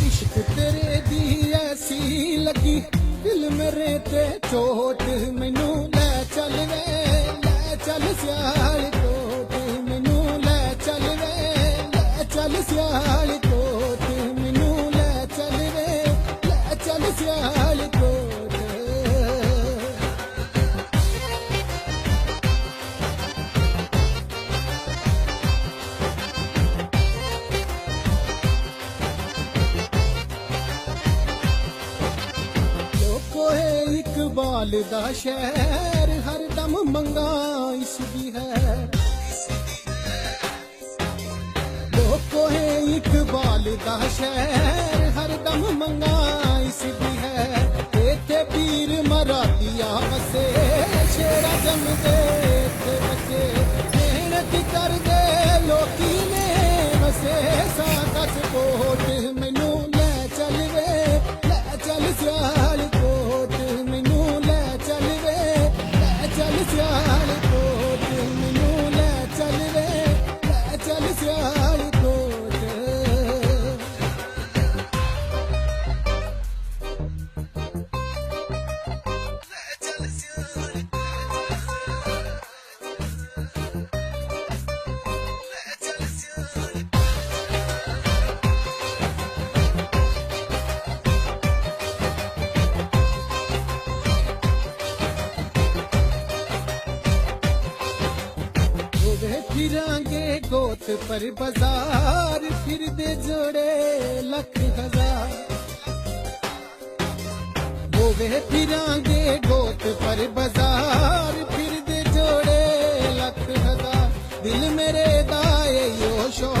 इश्क तेरे दी ऐसी लगी दिल मेरे ते चोट मैनू ले चल वे ले चल सियाल कोट मैनू ले चल वे ले चल सियाल कोट मैनू ले चल वे ले चल सियाल कोट कोहे इकबाल दा शहर हर दम मंगा इसदी है लोको है इकबाल दा शहर हर दम मंगा इसदी है इत्थे पीर मरादिया वसे शेरा जमदे इत्थे बच्चे मेहनत कर दे लोकी ने वसे साकस कोट मैनू ले चल वे ले चल सियाल कोट मैनू ले चल वे ले चल सियाल कोट मैनू ले चल वे ले चल सियाल कोट फिरांगे गोत पर बाजार फिर दे जोड़े लख हजार होवे फिरांगे गोत पर बाजार फिर दे जोड़े लख हजार दिल मेरे दाए यो शो